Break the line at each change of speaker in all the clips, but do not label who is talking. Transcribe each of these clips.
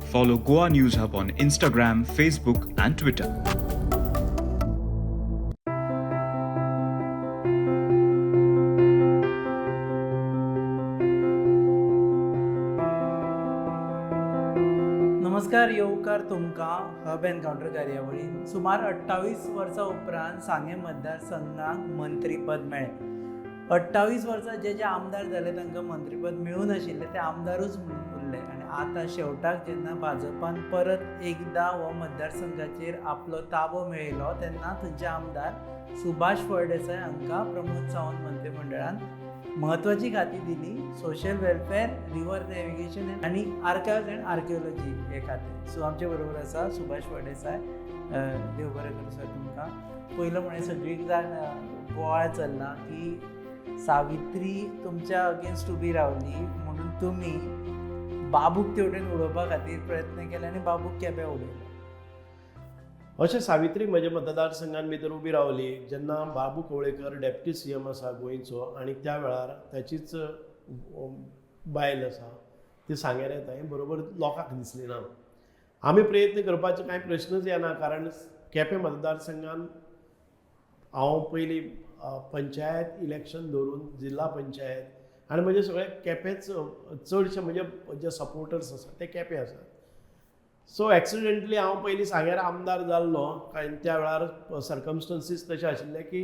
Follow Goa News Hub on Instagram, Facebook, and Twitter.
नमस्कार, येवकार तुमकां हब एनकाउंटर कार्यावळीन सुमार 28 वर्सां उपरांत सांगे मतदारसंघाक मंत्रीपद मेळ्ळें. 28 वर्सां जे आमदार जाले तांकां मंत्रीपद मेळूं नाशिल्लें ते आमदारूच म्हणून उरले आनी आतां शेवटाक जेन्ना भाजपान परत एकदां हो मतदारसंघाचेर आपलो ताबो मेळयलो तेन्ना थंयचे आमदार सुभाष फळदेसाय हांकां प्रमोद सावंत मंत्रिमंडळान महत्वाची खाती दिली. सोशल वेलफेअर, रिव्हर नॅव्हिगेशन आनी आर्कायव्ज अँड आर्किओलॉजी हे खाते. सो आमचे बरोबर आसा सुभाष फळदेसाय. देव बरें करूं सर तुमकां. पयलो म्हळ्यार सगळीं जाण बोवाळ चल्ला की सावित्री तुमच्या अगेन्स्ट उबी रावली म्हणून तुमी बाबूक तेवटेन उडोवपा खातीर प्रयत्न केले आनी बाबूक केपें उडयलो.
अशें सावित्री म्हज्या मतदारसंघान भितर उबी रावली जेन्ना बाबू कवळेकर डेप्टी CM आसा गोंयचो आनी त्या वेळार ताचीच बायल आसा ती सांग्यार येता हें बरोबर लोकांक दिसलें ना. आमी प्रयत्न करपाचे कांय प्रश्नच येना कारण केपें मतदारसंघान हांव पयलीं पंचायत इलेक्शन धरून जिल्हा पंचायत आनी म्हजे सगळे केपेंच चडशे म्हजे जे सपोर्टर्स आसा ते केपें आसात. सो एक्सिडेंटली हांव पयलीं सांग्यार आमदार जाल्लो काय त्या वेळार सर्कमस्टन्सीस तशे आशिल्ले की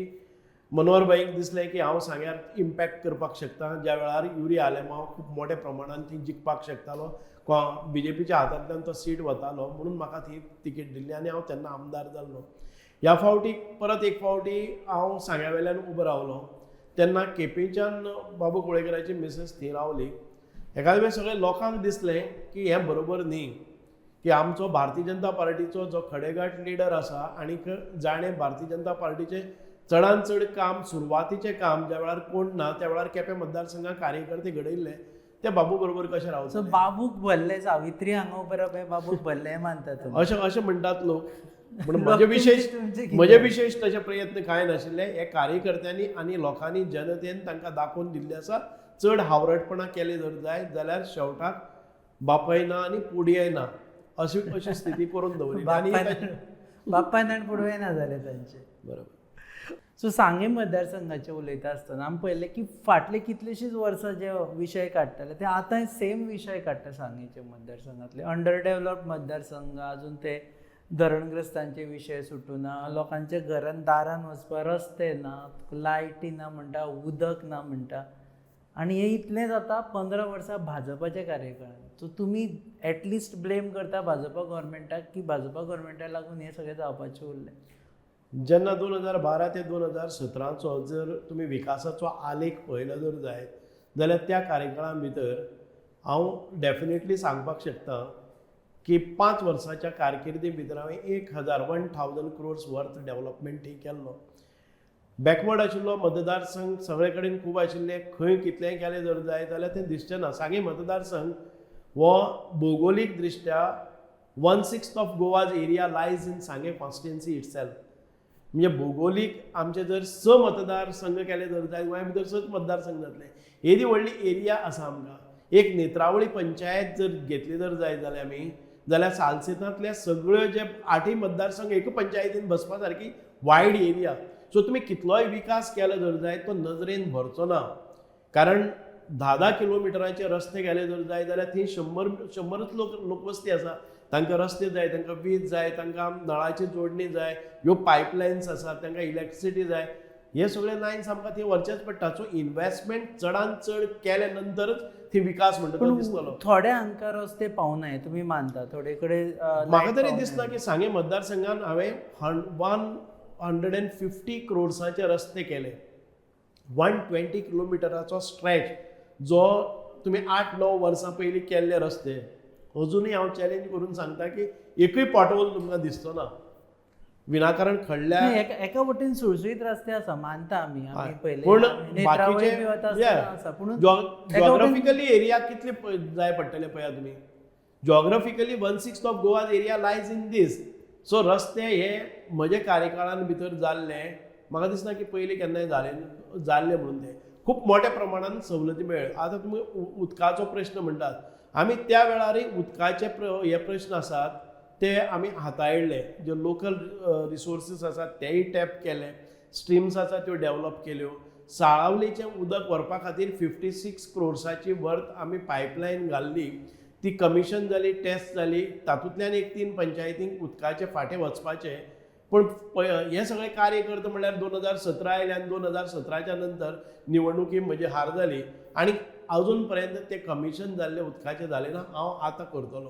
मनोहरभाईक दिसलें की हांव सांग्यार इम्पॅक्ट करपाक शकता. ज्या वेळार युरी आलेमांव खूब मोठ्या प्रमाणान थंय जिखपाक शकतालो, BJPच्या हातांतल्यान तो सीट वतालो म्हणून म्हाका ती तिकेट दिल्ली आनी हांव तेन्ना आमदार जाल्लो. ह्या फावटी परत एक फावटी हांव सांग्या वेल्यान उबो रावलो तेन्ना केपेंच्यान बाबू कवळेकराची मिसेस थंय रावली. एखादे वेळी सगळ्या लोकांक दिसलें की हें बरोबर न्ही की आमचो भारतीय जनता पार्टीचो जो खडेगाठ लिडर आसा आनीक जाणें भारतीय जनता पार्टीचें चडांत चड काम सुरवातीचें काम ज्या वेळार कोण ना त्या वेळार केपें मतदारसंघाक कार्यकर्ते घडयल्ले ते बाबू बरोबर कशें रावता.
सो बाबूक भरले सावित्री हांगा उबे रावप हें बाबूक भरलें मानतात तुमी.
अशें म्हणटात लोक. पूण
तुमचें
म्हजे विशेश तशे प्रयत्न कांय नाशिल्ले. हे कार्यकर्त्यांनी आनी लोकांनी जनतेन तांकां दाखोवन दिल्लें आसा. चड हावरटपणां केले जर जाय जाल्यार शेवटाक बापाय ना आनी पुडयय ना अशी स्थिती करून दवरली.
बापायन आनी पुडवय ना जाले तांचे.
बरोबर.
सो सांगे मतदारसंघाचे उलयता आसतना आमी पळयलें की फाटले कितलींशींच वर्सां जे विशय काडटाले ते आतां सेम विशय काडटा सांगेचे मतदारसंघातले. अंडर डेव्हलप मतदारसंघ, अजून ते धरणग्रस्तांचे विशय सुटूना, लोकांच्या घरान दारान वचपा रस्ते ना, लायटी ना म्हणटा, उदक ना म्हणटा. आनी हे इतलें जाता 15 वर्सां भाजपाच्या कार्यकाळान. सो तुमी एटलिस्ट ब्लेम करता भाजपा गव्हर्मेंटाक की भाजपा गव्हर्मेंटाक लागून हें सगळें जावपाचें उरलें.
जेन्ना 2012 ते 2017चो जर तुमी विकासाचो आलेख पळयलो जर जायत जाल्यार त्या कार्यकाळा भितर हांव डेफिनेटली सांगपाक शकता की 5 वर्साच्या कारकिर्दी भितर हांवें 1000 crores वर्थ डेव्हलपमेंट ही केल्लो. बॅकवर्ड आशिल्लो मतदारसंघ सगळे कडेन खूब आशिल्ले, खंय कितलेंय केलें जर जाय जाल्यार तें दिसचें ना. सांगे मतदारसंघ हो भौगोलीक दृश्ट्या 1/6 of Goa's area lies in सांगे कॉन्स्टिट्युएन्सी इटसेल्फ. म्हणजे भौगोलीक आमचे जर 6 मतदारसंघ केले जर जाय गोंया भितर 6 मतदारसंघ जातले. येदी व्हडली एरिया आसा आमकां. एक नेत्रावळी पंचायत जर घेतली जर जाय जाल्यार आमी जाल्यार सालसेतांतल्या सगळ्यो जे 8 मतदारसंघ एक पंचायतीन बसपा सारकी वायड एरिया. सो तुमी कितलोय विकास केलो जर जाय तो नजरेन भरचो ना. कारण 10 किलोमिटराचे रस्ते गेले जर जाय जाल्यार थंय 100च लोकवस्ती आसा. तांकां रस्ते जाय, तांकां वीज जाय, तांकां नळाची जोडणी जाय, ह्यो पायपलायन्स आसात, तांकां इलेक्ट्रिसिटी जाय. हे सगळे लायन्स आमकां थंय व्हरचेच पडटा. सो इन्वेस्टमेंट चडांत चड केले नंतरच थंय विकास म्हणटा तो दिसतलो.
थोडे हांकां रस्ते पावनाय तुमी मानता, थोडे कडेन
म्हाका तरी दिसता की सांगे मतदारसंघान हांवें 150 crores रस्ते केले. 120 किलोमिटराचो स्ट्रेच जो तुमी 8-9 वर्सां पयलीं केल्ले रस्ते अजुनूय हांव चॅलेंज करून सांगता की एकूय पॉटहोल तुमकां दिसचो ना. विनाकारण खडल्या
एका वटेन सुळसुळीत रस्ते आसा मानता आमी पयले.
पूण
पूण
जॉग्राफिकली एरिया कितले जाय पडटले पळया तुमी. Geographically 1/6 of Goa area lies in this. So रस्ते हे म्हजे कार्यकाळान भितर जाल्ले म्हाका दिसना की पयलीं केन्नाय जाल्ले म्हणून ते खूब मोठ्या प्रमाणात सवलती मेळ्ळ्यो. आतां तुमी उदकाचो प्रश्न म्हणटात. आमी त्या वेळारय उदकाचे हे प्रश्न आसात ते आमी हाताळिल्ले. जे लोकल रिसोर्सीस आसात तेय टॅप केले, स्ट्रिम्स आसात त्यो डेव्हलप केल्यो. साळावलीचें उदक व्हरपा खातीर 56 crores वर्थ आमी पायपलायन घाल्ली, ती कमिशन जाली, टेस्ट जाली. तातूंतल्यान एक 3 पंचायतींक उदकाचे फाटें वचपाचे. पूण हे सगळें कार्य करता म्हणल्यार 2017 आयल्यान 2017च्या नंतर निवडणुकी म्हजी हार जाली आनी अजून पर्यंत ते कमिशन जाल्ले उदकाचे जाले ना. हांव आतां करतलो.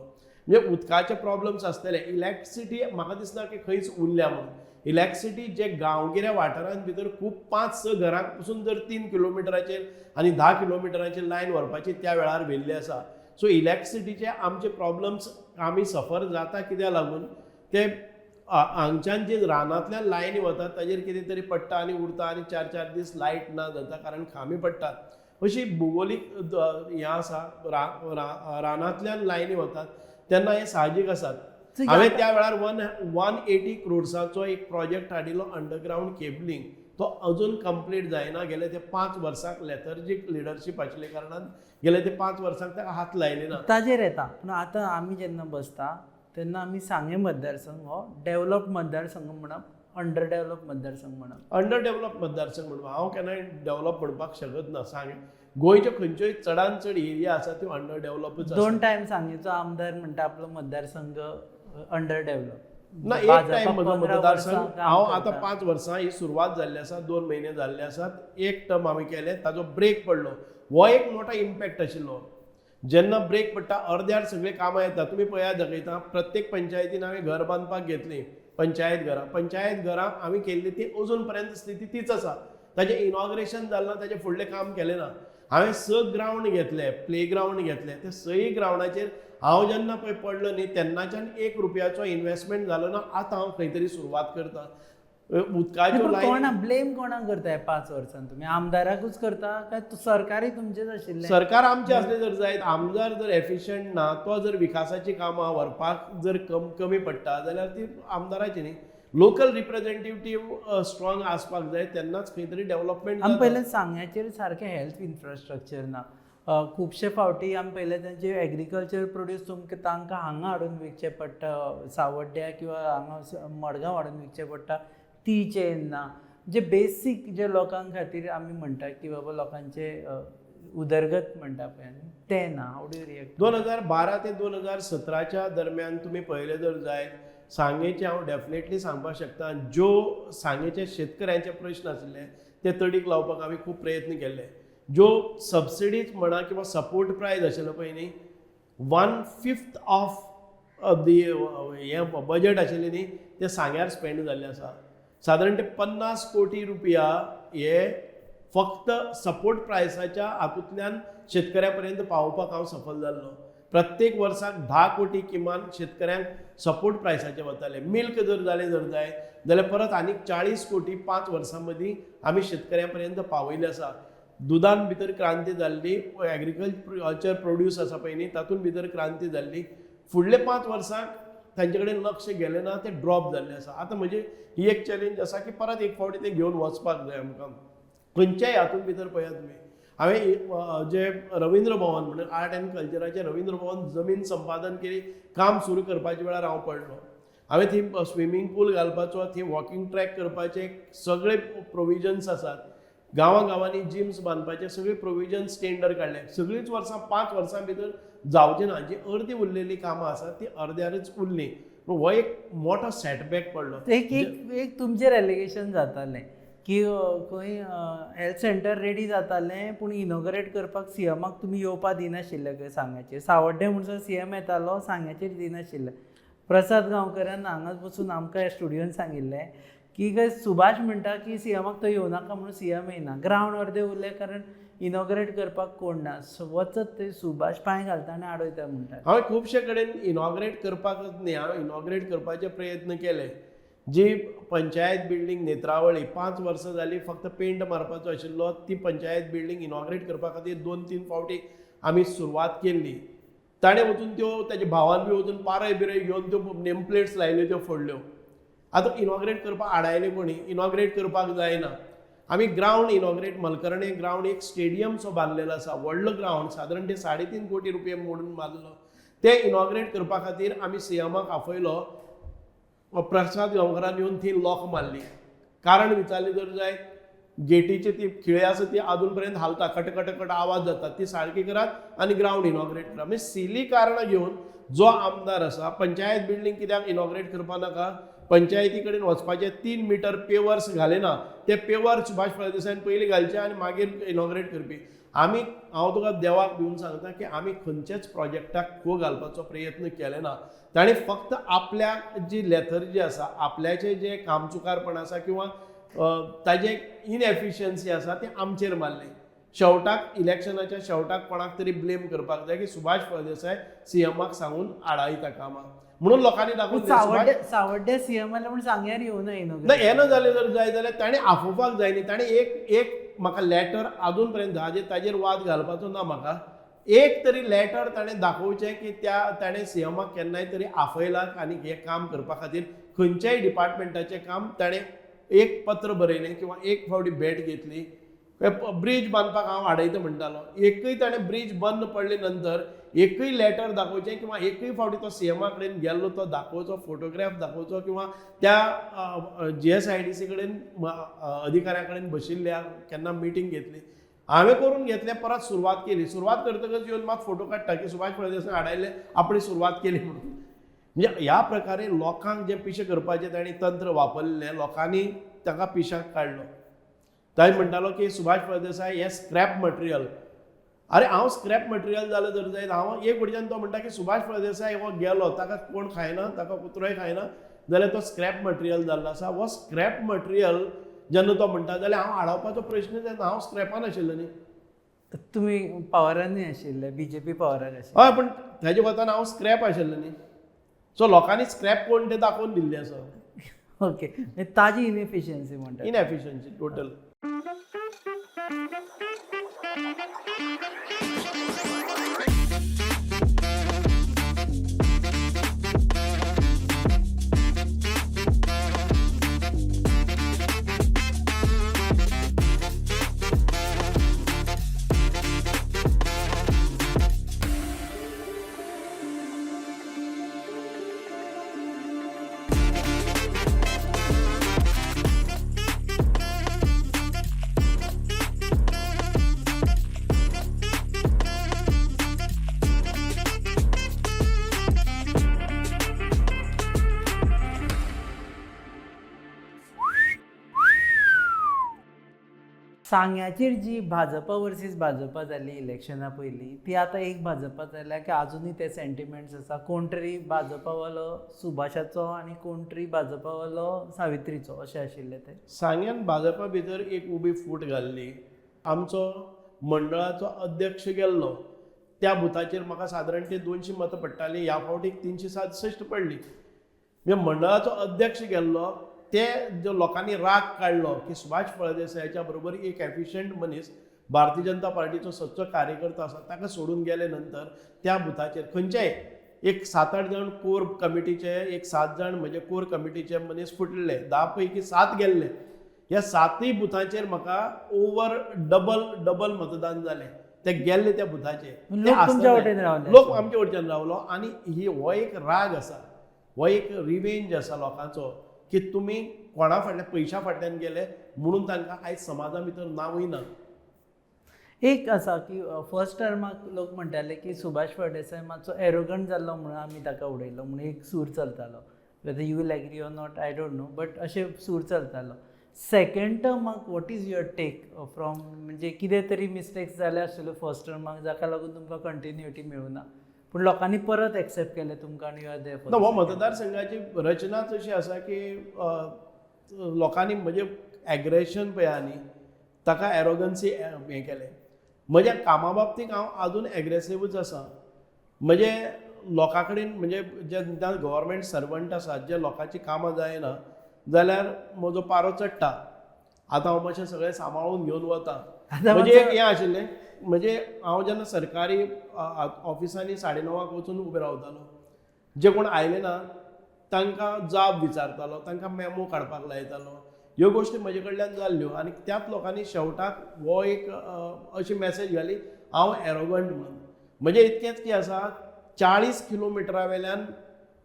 म्हणजे उदकाचे प्रॉब्लम्स आसतले. इलॅक्ट्रिसिटी म्हाका दिसना की खंयच उरल्या म्हणून. इलॅक्ट्रिसिटी जे गांवगिऱ्या वाठारांत भितर खूब 5-6 घरांक पसून जर 3 किलोमिटराचेर आनी 10 किलोमिटराचेर लायन व्हरपाची त्या वेळार व्हेल्ली आसा. सो इलॅक्ट्रिसिटीचे आमचे प्रॉब्लम्स आमी सफर जाता कित्याक लागून ते हांगच्यान जे रानांतल्यान लायनी वतात ताजेर कितें तरी पडटा आनी उरता आनी 4-4 दीस लायट ना जाता कारण खांबे पडटात. अशी भुगोलीक हें आसा. रानांतल्यान लायनी वतात तेन्ना हे साहजीक आसात. हांवें त्या वेळार 180 crores एक प्रोजेक्ट हाडिल्लो अंडरग्रावंड केबलिंग. तो अजून कंप्लीट जायना. गेले ते 5 वर्सांक लेथर्जीक लिडरशीप आशिल्ले कारणान गेले ते 5 वर्सांक ताका हात लायले ना.
ताजेर येता. पूण आतां आमी जेन्ना बसता तेन्ना आमी सांगे मतदारसंघ हो डेव्हलप मतदारसंघ म्हणप, अंडर डेव्हलप मतदारसंघ म्हणप.
अंडर डेव्हलप मतदारसंघ म्हणून हांव केन्नाय डेव्हलप म्हणपाक शकत ना. सांगे गोंयच्यो खंयच्योय चडांत चड एरिया आसा त्यो अंडर डेव्हलपच.
2 टायम सांगेचो आमदार म्हणटा आपलो मतदारसंघ अंडर डेव्हलप
ना. एक टायम म्हजो मतदारसंघ हांव आतां 5 वर्सां ही सुरवात जाल्ली आसा. 2 म्हयने जाल्ले आसात. एक टर्म हांवें केलें, ताजो ब्रेक पडलो. हो एक मोठो इम्पॅक्ट आशिल्लो. जेन्ना ब्रेक पडटा अर्द्यार सगळीं कामां येता. तुमी पळयात दाखयता प्रत्येक पंचायतीन हांवें घर बांदपाक घेतलीं. पंचायत घरां हांवें केल्ली ती अजून पर्यंत स्थिती तीच आसा. ताजें इनॉग्रेशन जालें ना, ताजें फुडलें काम केलें ना. हांवें 6 ग्रावंड घेतले, प्ले ग्रावंड घेतले. ते 6 ग्रावंडाचेर हांव जेन्ना पळय पडलो न्ही तेन्नाच्यान 1 रुपयाचो इन्वेस्टमेंट जालो ना. आतां हांव खंय तरी सुरवात करता. उदकाच्यो लायनी
ब्लेम कोणाक करता हे 5 वर्सांत? तुमी आमदाराकूच करता काय सरकारूय तुमचेच आशिल्लें?
सरकार आमचें असलें जर जायत, आमदार जर एफिशियंट ना, तो जर विकासाची कामां व्हरपाक जर कमी पडटा जाल्यार ती आमदाराची न्ही. लोकल रिप्रेझेंटेटिव्ह स्ट्रॉंग आसपाक जाय तेन्नाच खंय तरी डेव्हलपमेंट.
आमी पयलें सांग्याचेर सारकें हेल्थ इन्फ्रास्ट्रक्चर ना. खुबशे फावटी आमी पयलें तांचे एग्रीकल्चर प्रोड्यूस तुमकां तांकां हांगा हाडून विकचें पडटा, सावड्ड्या किंवा हांगा मडगांव हाडून विकचें पडटा. ती चेन ना. जे बेसीक जे लोकां खातीर आमी म्हणटा की बाबा लोकांचे उदरगत म्हणटा पळय ते ना. How do you react?
2012 ते 2017च्या दरम्यान तुमी पळयलें जर जायत सांगेचे हांव डेफिनेटली सांगपाक शकता. ज्यो सांगेचे शेतकऱ्यांचे प्रश्न आशिल्ले ते तडीक लावपाक आमी खूब प्रयत्न केले. ज्यो सबसिडीज म्हणा किंवा सपोर्ट प्रायज आशिल्लो पळय न्ही, 1/5 ऑफ दी हे बजेट आशिल्लें न्ही ते सांग्यार स्पेंड जाल्लें आसा. सादारण ते 50 कोटी रुपया हे फक्त सपोर्ट प्रायसाच्या हातूंतल्यान शेतकऱ्या पर्यंत पावोवपाक हांव सफल जाल्लो. प्रत्येक वर्साक 10 कोटी किमान शेतकऱ्यांक सपोर्ट प्रायसाचे वताले. मिल्क जर जालें जर जाय जाल्यार परत आनीक 40 कोटी 5 वर्सां मदीं आमी शेतकऱ्यां पर्यंत पावयले आसा. दुदान भितर क्रांती जाल्ली, एग्रीकल्चर प्रोड्यूस आसा पळय न्ही तातूंत भितर क्रांती जाल्ली. फुडले 5 वर्सांक तांचे कडेन लक्ष गेलें ना, ते ड्रॉप जाल्लें आसा. आतां म्हणजे ही एक चॅलेंज आसा की परत एक फावटी ते घेवन वचपाक जाय आमकां. खंयच्याय हातूंत भितर पळयात तुमी. हांवें जे रवींद्र भवन म्हणून आर्ट एंड कल्चराचें रवींद्र भवन जमीन संपादन केली काम सुरू करपाच्या वेळार हांव पडलो. हांवें थंय स्विमींग पूल घालपाचो, थंय वॉकिंग ट्रॅक करपाचे सगळे प्रोविजन्स आसात. गांवांनी जिम्स बांदपाचे सगळे प्रोविजन्स टेंडर काडले. सगळींच वर्सां 5 वर्सां भितर जावचें ना. जी अर्दी उरलेली कामां आसात ती अर्द्यारच उरली. हो एक मोठो सेटबॅक पडलो.
एक तुमचेर एलिगेशन जातालें की खंय हेल्थ सेंटर रेडी जातालें पूण इनॉग्रेट करपाक सीएमाक तुमी येवपा दिनाशिल्ले खंय सांग्याचेर. सावड्डे म्हणसर सीएम येतालो, सांग्याचेर दिनाशिल्ले. प्रसाद गांवकरान हांगाच बसून आमकां स्टुडियोन सांगिल्लें की खंय सुभाष म्हणटा की सीएमाक तो येवं नाका म्हणून सीएम येयना. ग्रावंड अर्दे उरले कारण इनॉग्रेट करपाक कोण ना. वचत थंय सुभाष पांय घालता आनी आडयता म्हणटा.
हांवें खुबशे कडेन इनॉग्रेट करपाकच न्ही, हांवें इनॉग्रेट करपाचे प्रयत्न केले. जी पंचायत बिल्डींग नेत्रावळी 5 वर्सां जालीं फक्त पेंट मारपाचो आशिल्लो, ती पंचायत बिल्डींग इनॉग्रेट करपा खातीर 2-3 फावटी आमी सुरवात केल्ली. ताणें वचून त्यो ताच्या भावान बी वचून पारय बिरय घेवन त्यो नेम प्लेट्स लायल्यो त्यो फोडल्यो. आतां इनॉग्रेट करपाक आडायले कोणी, इनॉग्रेट करपाक जायना. आमी ग्रावंड इनॉग्रेट मलकर्णे ग्रावंड एक स्टेडियमचो बांदलेलो आसा व्हडलो ग्रावंड सादारण ते 3.5 कोटी रुपया मोडून बांदलो ते इनॉग्रेट करपा खातीर आमी सीएमाक आपयलो प्रसाद गांवकारान येवन थंय लॉक मारली कारण विचारली जर जाय गेटीची ती खिळे आसा ती अजून पर्यंत हालता कट आवाज जाता ती सारकी करात आनी ग्रावंड इनॉग्रेट करा म्हणजे सिली कारणां घेवन जो आमदार आसा पंचायत बिल्डींग कित्याक इनॉग्रेट करपा नाका पंचायती कडेन वचपाचे 3 मीटर पेवर्स घालेना ते पेवर सुभाष फळदेसायान पयलीं घालचे आनी मागीर इनॉग्रेट करपी आमी हांव तुका देवाक भिवन सांगता की आमी खंयचेच प्रोजेक्टाक खो घालपाचो प्रयत्न केले ना ताणें फक्त आपल्याक जी लेथर्जी आसा आपल्याचें जे कामचुकारपण आसा किंवा ताजे इनएफिशियन्सी आसा ती आमचेर मारली शेवटाक इलेक्शनाच्या शेवटाक कोणाक तरी ब्लेम करपाक जाय की सुभाष फळदेसाय सीएमाक सांगून आडायता कामां म्हणून लोकांनी दाखोवन
सावड्डे सीएम म्हणून सांग्यार येवं ना
हें न जालें जर जाय जाल्यार ताणें आफोवपाक जाय न्ही ताणें एक म्हाका लेटर अजून पर्यंत ताजेर वाद घालपाचो ना म्हाका एक तरी लेटर ताणें दाखोवचें की ताणें सीएमाक केन्नाय तरी आफयलां आनी हें काम करपा खातीर खंयच्याय डिपार्टमेंटाचें काम ताणें एक पत्र बरयलें किंवा एक फावटी भेट घेतली ब्रिज बांदपाक हांव आडयता म्हणटालो एकूय ताणें ब्रिज बंद पडले नंतर एकूय लेटर दाखोवचें किंवा एकूय फावटी तो सीएमा कडेन गेल्लो तो दाखोवचो फोटोग्राफ दाखोवचो किंवा त्या GSIDC कडेन अधिकाऱ्या कडेन बशिल्ल्या केन्ना मिटींग घेतली हांवें करून घेतलें परत सुरवात केली सुरवात करतकच येवन मात फोटो काडटा की सुभाष फळदेसाय हाडायले आपणी सुरवात केली म्हणून म्हणजे ह्या प्रकारे लोकांक जे पिशे करपाचें ताणें तंत्र वापरलें लोकांनी ताका पिशाक काडलो ताणें म्हणटालो की सुभाष फळदेसाय हें स्क्रॅप मटेरियल अरे हांव स्क्रॅप मटेरियल जालो जर जायत हांव एक वटेच्यान तो म्हणटा की सुभाष फळदेसाय हो गेलो ताका कोण खायना ताका कुत्रोय खायना जाल्यार तो स्क्रॅप मटेरियल जाल्लो आसा हो स्क्रॅप मटेरियल जेन्ना तो म्हणटा जाल्यार हांव हाडोवपाचो प्रश्न जायना हांव स्क्रॅपान आशिल्लो न्ही
तुमी पावरांनी आशिल्ले BJP पावरार आशिल्ले
हय पण ताजे वताना हांव स्क्रॅप आशिल्लो न्ही सो लोकांनी स्क्रॅप कोण ते दाखोवन दिल्ले आसा
ओके ताजी इनएफिशियन्सी म्हणटा
इनएफिशियन्सी टोटल
सांग्याचेर जी भाजपा वर्सीस भाजपा जाली इलेक्शना पयलीं ती आतां एक भाजपा जाल्या की आजुनूय ते सेंटिमेंट्स आसा कोण तरी भाजपावालो सुभाषाचो आनी कोण तरी भाजपावालो सावित्रीचो अशें आशिल्ले ते
सांग्यान भाजपा भितर एक उबी फूट घाल्ली आमचो मंडळाचो अध्यक्ष गेल्लो त्या बुथाचेर म्हाका सादारण ते 200 मतां पडटालीं ह्या फावटीक 367 पडली म्हणजे मंडळाचो अध्यक्ष गेल्लो ते जो लोकांनी राग काडलो की सुभाष फळदेसायाच्या बरोबर एक एफिशियंट मनीस भारतीय जनता पार्टीचो सच्चो कार्यकर्तो आसा ताका सोडून गेले नंतर त्या बुथाचेर खंयचेय एक 7-8 जण कोर कमिटीचे एक 7 जण म्हणजे कोर कमिटीचे मनीस फुटले 10 पैकी 7 गेल्ले ह्या 7 बुथाचेर म्हाका ओवर डबल मतदान जालें ते गेल्ले त्या बुथाचेर लोक आमचे वटेच्यान रावलो आनी हो एक राग आसा हो एक रिवेंज आसा लोकांचो की तुमी कोणा फाटल्यान पयशा फाटल्यान गेले म्हणून तांकां आयज समाजा भितर नांवूय ना
एक आसा की फर्स्ट टर्माक लोक म्हणटाले की सुभाष फळदेसाय मातसो एरोगंट जाल्लो म्हणून आमी ताका उडयलो म्हणून एक सूर चलतालो whether you will agree or not I don't know but अशें सूर चलतालो सेकंड टर्माक what is your take from म्हणजे कितें तरी मिस्टेक्स जाले आशिल्ल्यो फर्स्ट टर्माक जाका लागून तुमकां कंटिन्युटी मेळूना पूण लोकांनी परत एक्सेप्ट केले तुमकां आनी युआर देयर
ना हो मतदारसंघाची रचनाच अशी आसा की लोकांनी म्हणजे एग्रेशन पळया न्ही ताका एरोगन्सी हें केलें म्हज्या कामा बाबतींत हांव आजून एग्रेसिवूच आसा म्हणजे लोकां कडेन म्हणजे जे गव्हर्मेंट सर्वंट आसात जे लोकांची कामां जायना जाल्यार म्हजो पारो चडटा आतां हांव मातशें सगळें सांबाळून घेवन वता म्हणजे एक हें आशिल्लें म्हणजे हांव जेन्ना सरकारी ऑफिसांनी 9:30 वचून उबे रावतालो जे कोण आयले ना तांकां जाप विचारतालो तांकां मेमो काडपाक लायतालो ह्यो गोश्टी म्हजे कडल्यान जाल्ल्यो आनी त्याच लोकांनी शेवटाक हो एक अशी मॅसेज घाली हांव एरोगंट म्हणून. म्हणजे इतकेंच की आसा 40 किलोमिटरा वयल्यान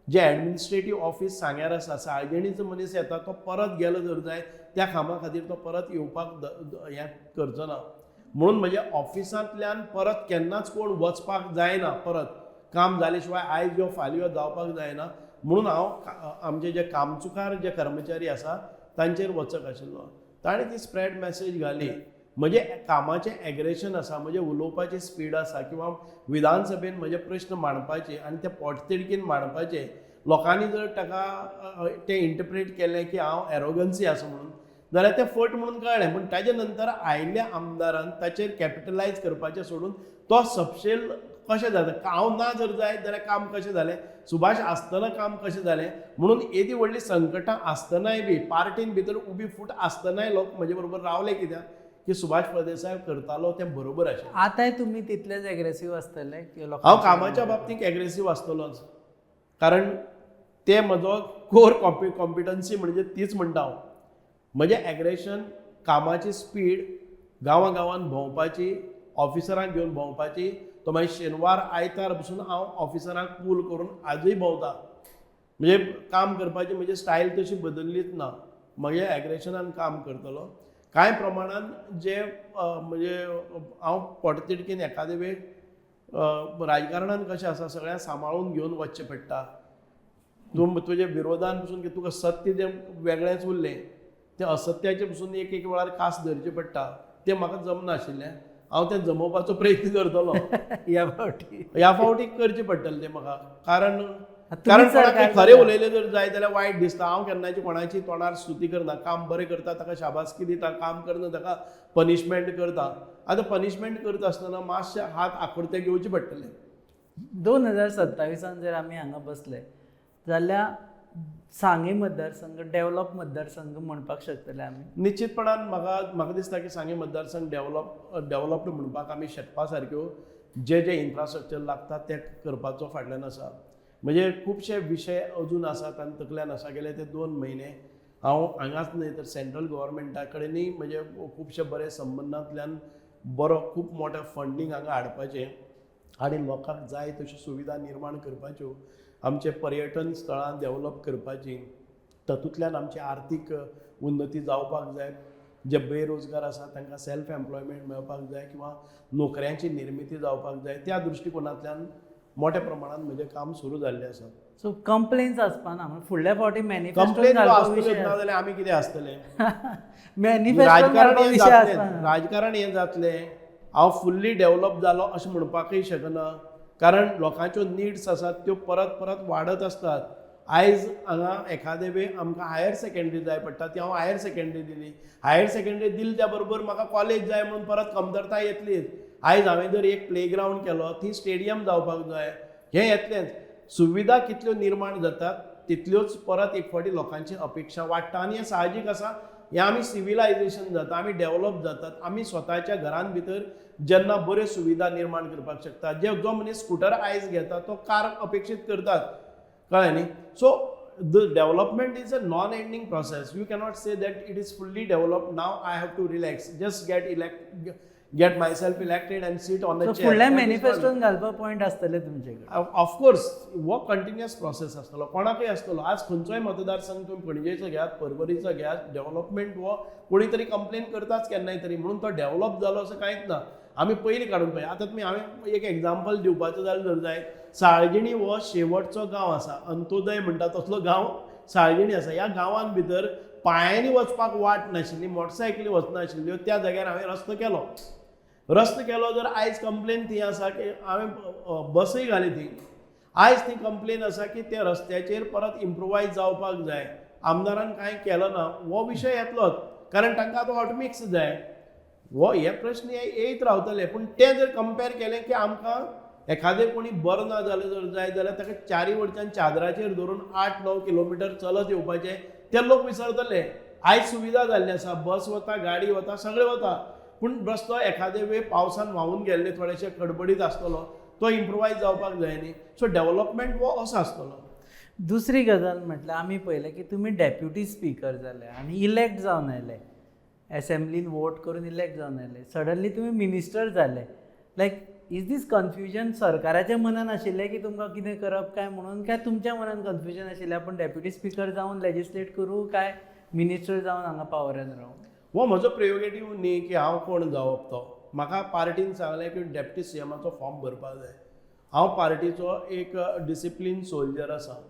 जे एडमिनिस्ट्रेटीव ऑफीस सांग्यार आसा साळजिणीचो मनीस येता तो परत गेलो जर जाय त्या कामा खातीर तो परत येवपाक हें करचो ना. म्हणून म्हणजे ऑफिसांतल्यान परत केन्नाच कोण वचपाक जायना, परत काम जाले शिवाय आयज यो फाल्यां यो जावपाक जायना. म्हणून हांव आमचे जे कामचुकार जे कर्मचारी आसा तांचेर वचक आशिल्लो. ताणें ती स्प्रेड मॅसेज घाली. म्हणजे कामाचें एग्रेशन आसा, म्हणजे उलोवपाची स्पीड आसा किंवा विधानसभेन म्हजे प्रश्न मांडपाचे आनी ते पोटतिडकीन मांडपाचे. लोकांनी जर ताका तें इंटरप्रेट केलें की हांव एरोगन्सी आसा म्हणून जाल्यार तें फट म्हणून कळ्ळें. पूण ताजे नंतर आयिल्ल्या आमदारान ताचेर कॅपिटलायज करपाचें सोडून तो सपशेल कशें जाता, हांव ना जर जायत जाल्यार काम कशें जालें, सुभाष आसतना काम कशें जालें. म्हणून येदी व्हडली संकटां आसतनाय बी पार्टीन भितर उबी फूट आसतनाय लोक म्हजे बरोबर रावले कित्याक की सुभाष फळदेसाय करतालो तें बरोबर आशिल्लें.
आतांय तुमी तितलेच एग्रेसीव आसतले की
हांव कामाच्या बाबतींत एग्रेसीव आसतलोच, कारण ते म्हजो कोर कॉम्पिटन्सी म्हणजे तीच म्हणटा हांव. म्हणजे एग्रेशन, कामाची स्पीड, गांवांगांवांत भोंवपाची, ऑफिसरांक घेवन भोंवपाची. तो मागीर शेनवार आयतार पसून हांव ऑफिसरांक पूल करून आजूय भोंवता. म्हणजे काम करपाची म्हजी स्टायल तशी बदल्लीच ना. म्हजे एग्रेशनान काम करतलो. कांय प्रमाणान जे म्हणजे हांव पोटतिडकीन एखादे वेळ राजकारणान कशें आसा सगळ्यांक सांबाळून घेवन वचचें पडटा. तूं तुजे विरोधान पसून की तुका सत्य जें वेगळेंच उरलें तें असत्याचे पसून एक वेळार कास धरचें पडटा. तें म्हाका जमना आशिल्लें. हांव तें जमोवपाचो प्रयत्न करतलो. ह्या फावटी करचें पडटलें तें म्हाका. कारण कोणाक खरें उलयलें जर जाय जाल्यार वायट दिसता. हांव केन्नाची कोणाची तोंडार स्तुती करना. काम बरें करता ताका शाबासकी दिता, काम करना ताका पनिशमेंट करता. आतां पनिशमेंट करता आसतना मातशे हात आखुर्ते घेवचे पडटले.
2027 जर आमी हांगा बसले जाल्यार सांगे मतदारसंघ डेव्हलप मतदारसंघ म्हणपाक शकतले आमी.
निश्चितपणान म्हाका दिसता की सांगे मतदारसंघ डेव्हलप्ड म्हणपाक आमी शकपा सारक्यो जे इन्फ्रास्ट्रक्चर लागता ते करपाचो फाटल्यान आसा. म्हणजे खुबशे विशय अजून आसात आनी तकल्यान आसा. गेले ते 2 म्हयने हांव हांगाच न्हय तर सेंट्रल गव्हर्मेंटा कडेनय म्हणजे खुबशे बरे संबंदांतल्यान बरो खूब मोठे फंडींग हांगा हाडपाचें आनी लोकांक जाय तश्यो सुविधा निर्माण करपाच्यो. आमचे पर्यटन स्थळां डेव्हलप करपाची, तातूंतल्यान आमची आर्थीक उन्नती जावपाक जाय. जे बेरोजगार आसा तांकां सेल्फ एम्प्लॉयमेंट मेळपाक जाय किंवा नोकऱ्यांची निर्मिती जावपाक जाय. त्या दृश्टिकोनांतल्यान मोठ्या प्रमाणात म्हजें काम सुरू जाल्लें आसा.
सो कंप्लेन्स आसपाना फुडल्या फावटी
कंप्लेन ना जाल्यार आमी कितें आसतलें. राजकारण हें जातलें. हांव फुल्ली डेव्हलप जालो अशें म्हणपाकय शकना, कारण लोकांच्यो निड्स आसात त्यो परत परत वाडत आसतात. आयज हांगा एखादे वेळ आमकां हायर सेकंडरी जाय पडटा, ती हांव हायर सेकंडरी दिली. हायर सेकंडरी दिली त्या बरोबर म्हाका कॉलेज जाय म्हणून परत कमतरताय येतलीच. आयज हांवें जर एक प्लेग्रावंड केलो, थंय स्टेडियम जावपाक जाय, हें येतलेंच. सुविधा कितल्यो निर्माण जातात तितल्योच परत एक फावटी लोकांची अपेक्षा वाडटा. आनी हें साहजीक आसा. हें आमी सिविलायजेशन जाता, आमी डेव्हलप जातात. आमी स्वताच्या घरान भितर जेन्ना बऱ्यो सुविधा निर्माण करपाक शकता. जो मनीस स्कूटर आयज घेता तो कार अपेक्षीत करतात. कळ्ळें न्ही. So the development is a non ending process. You cannot say that it is fully develop. Now I have to relax, just get myself elected and sit on the chair.
फुडल्या मॅनिफेस्टोन घालपा point आसतले तुमचे कडेन.
Of course हो continuous process आसतलो, कोणाकय आसतलो. आज खंयचोय मतदारसंघ तुम्ही पणजेचो घेयात, परवरीचो घेयात, डेव्हलपमेंट हो कोणी तरी कंप्लेन करताच केन्नाय तरी. म्हणून तो डेव्हलप जालो असं कांयच ना. आमी पयलीं काडून पळय. आतां तुमी हांवें एक एग्जाम्पल दिवपाचो जाल्यार जर जाय, साळजिणी हो शेवटचो गांव आसा. अंत्योदय म्हणटा तसलो गांव साळजिणी आसा. ह्या गांवान भितर पांयांनी वचपाक वाट नाशिल्ली, मोटरसायकली वचनाशिल्ल्यो. त्या जाग्यार हांवें रस्तो केलो. जर आयज कंप्लेन थंय आसा की हांवें बसय घाली थंय. आयज ती कंप्लेन आसा की त्या रस्त्याचेर परत इम्प्रोवायज जावपाक जाय. आमदारान कांय केलो ना. हो विशय येतलोच, कारण तांकां आतां ऑटोमिक्स जाय. हे प्रश्न येयत रावतले. पूण तें जर कंपेर केलें की आमकां एखादें कोणी बरो ना जालें जर जाय जाल्यार ताका 4 वटच्यान चादराचेर धरून 8-9 किलोमिटर चलत येवपाचें, ते लोक विसरतले. आयज सुविधा जाल्ली आसा. बस वता, गाडी वता, सगळें वता. पूण रस्तो एखादे वेळ पावसान व्हांवून गेल्ले थोडेशे खडबडीत आसतलो, तो इम्प्रोवायज जावपाक जाय न्ही. सो डेव्हलपमेंट हो असो आसतलो.
दुसरी गजाल म्हटल्यार आमी पळयलें की तुमी डेप्युटी स्पीकर जाले आनी इलेक्ट जावन आयले, एसेंब्लीन वोट करून इलेक्ट जावन आयले, सडनली तुमी मिनिस्टर जाले. लायक इज दीस कन्फ्युजन सरकाराच्या मनान आशिल्लें की तुमकां कितें करप काय म्हणून, काय तुमच्या मनान कन्फ्युजन आशिल्लें आपण डेप्युटी स्पीकर जावन लेजिस्लेट करूं काय मिनिस्टर जावन हांगा पावरान रावूं?
हो म्हजो प्रियोगेटीव न्ही की हांव कोण जावप तो. म्हाका पार्टीन सांगलें की डेप्टी सीएमाचो फॉर्म भरपाक जाय. हांव पार्टीचो एक डिसिप्लीन सोल्जर आसा.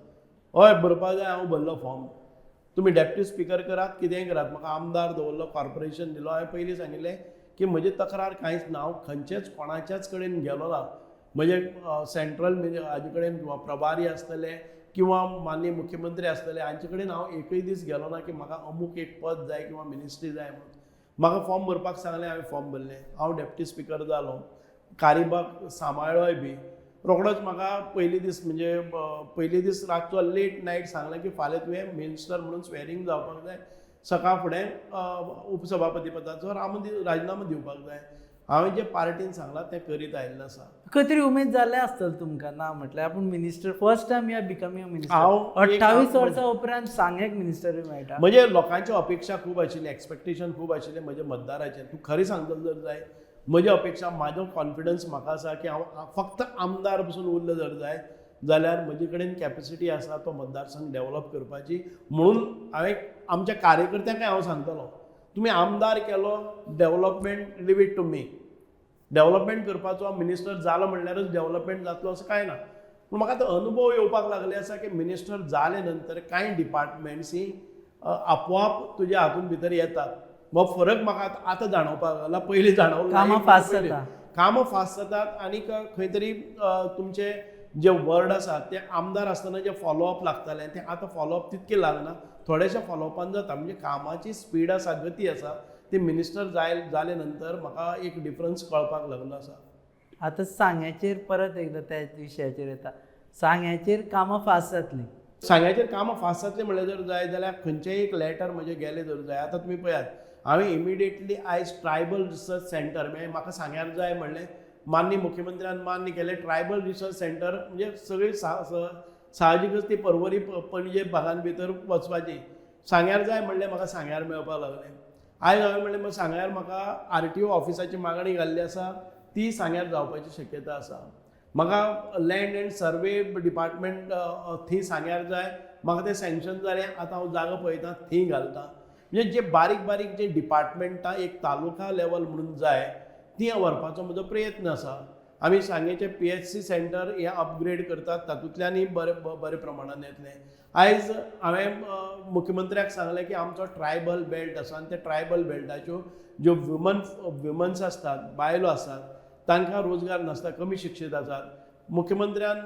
हय भरपाक जाय, हांव भरलो फॉर्म. तुमी डेप्टी स्पीकर करात, कितेंय करात, म्हाका आमदार दवरलो, कॉर्पोरेशन दिलो. हांवें पयलीं सांगिल्लें की म्हजी तक्रार कांयच ना, हांव खंयचेच कोणाच्याच कडेन गेलो ना. म्हणजे सेंट्रल हाजे कडेन किंवा प्रभारी आसतले किंवा माननीय मुख्यमंत्री आसतले, हांचे कडेन हांव एकय दीस गेलो ना की म्हाका अमूक एक पद जाय किंवा मिनिस्ट्री जाय म्हणून. म्हाका फॉर्म भरपाक सांगलें, हांवें फॉर्म भरलें, हांव डेप्टी स्पीकर जालो. कारीबाग सांबाळ्ळोय बी. रोखडोच म्हाका पयली दीस म्हणजे पयली दीस रातचो लेट नायट सांगलें की फाल्यां तुवें मिनिस्टर म्हणून स्वेरींग जावपाक जाय, सकाळ फुडें उपसभापती पदाचो राजिनामो दिवपाक जाय. हांवें जे पार्टीन सांगलां तें करीत आयिल्लें आसा.
खंय तरी उमेद जालें आसतलें तुमकां ना म्हटल्यार आपूण मिनिस्टर फर्स्ट टायम या बिकमिंग अ मिनिस्टर.
हांव
28 वर्सां उपरांत सांग्याक मिनिस्टर मेळटा.
म्हणजे लोकांच्यो अपेक्षा खूब आशिल्ली, एक्सपेक्टेशन खूब आशिल्लें म्हज्या मतदाराचें. तूं खरें सांगतलो जर जाय, म्हजी अपेक्षा, म्हाजो कॉन्फिडन्स म्हाका आसा की हांव फक्त आमदार पसून उरलो जर जाय जाल्यार म्हजे कडेन कॅपेसिटी आसा तो मतदारसंघ डेव्हलप करपाची. म्हणून हांवें आमच्या कार्यकर्त्यांक हांव सांगतलो, तुमी आमदार केलो, development leave it to me. Development करपाचो मिनिस्टर जालो म्हणल्यारच डेव्हलपमेंट जातलो असं कांय ना. पूण म्हाका तो अनुभव येवपाक लागले आसा की मिनिस्टर जाले नंतर कांय डिपार्टमेंट्स ही आपोआप तुज्या हातून भितर येतात. हो फरक म्हाका आतां जाणवपाक लागला, पयलीं जाणवलो.
कामां फास्ट जाता,
कामां फास्ट जातात आनी खंय तरी तुमचे जे वर्ड आसात ते आमदार आसतना जे फॉलोअप लागताले ते आतां फॉलोअप तितके लागना, थोड्याशा फॉलोअपान जाता. म्हणजे कामाची स्पीड आसा, गती आसा, ते मिनिस्टर जाले नंतर म्हाका एक डिफरन्स कळपाक लागलो आसा.
आतां सांग्याचेर परत एकदां त्याच विशयाचेर येता. सांग्याचेर कामां फास्ट जातलीं.
सांग्याचेर कामां फास्ट जातलीं म्हणलें जर जाय जाल्यार खंयचेय एक लेटर म्हजें गेलें जर जाय. आतां तुमी पळयात, हांवें इमिडिएटली आयज ट्रायबल रिसर्च सेंटर म्हणजे म्हाका सांग्यार जाय म्हणलें, माननीय मुख्यमंत्र्यान मान्य केलें. ट्रायबल रिसर्च सेंटर म्हणजे सगळी साहजिकच ती पर्वरी पणजे भागान भितर वचपाची. सांग्यार जाय म्हणलें, म्हाका सांग्यार मेळपाक लागलें. आयज हांवें म्हणलें मग सांग्यार म्हाका RTO ऑफिसाची मागणी घाल्ली आसा, ती सांग्यार जावपाची शक्यता आसा. म्हाका लँड एंड सर्वे डिपार्टमेंट थंय सांग्यार जाय, म्हाका तें सँक्शन जालें. आतां हांव जागो पळयतां थंय घालतां. म्हणजे जे बारीक बारीक जे डिपार्टमेंटां एक तालुका लेवल म्हणून जाय ती व्हरपाचो म्हजो प्रयत्न आसा. आमी सांगेचे PHC सेंटर हे अपग्रेड करतात, तातूंतल्यानय बरे प्रमाणान येतलें. आयज हांवें मुख्यमंत्र्याक सांगलें की आमचो ट्रायबल बेल्ट आसा आनी त्या ट्रायबल बेल्टाच्यो ज्यो विमन्स आसतात, बायलो आसात, तांकां रोजगार नासता, कमी शिक्षीत आसात. मुख्यमंत्र्यान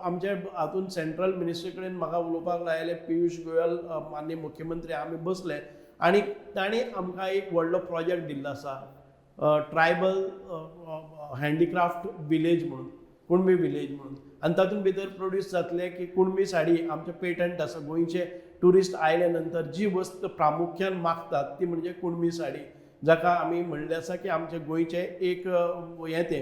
आमच्या हातून सेंट्रल मिनिस्ट्री कडेन म्हाका उलोवपाक लायलें. पियुश गोयल माननीय मुख्यमंत्री, आमी बसले आनी तांणी आमकां एक व्हडलो प्रोजेक्ट दिल्लो आसा, ट्रायबल हँडीक्राफ्ट विलेज म्हणून, कुणबी विलेज म्हणून. आनी तातूंत भितर प्रोड्यूस जातले की कुणबी साडी आमचे पेटंट आसा. गोंयचे ट्युरिस्ट आयले नंतर जी वस्त प्रामुख्यान मागतात ती म्हणजे कुणबी साडी, जाका आमी म्हणलें आसा की आमचे गोंयचे एक हें तें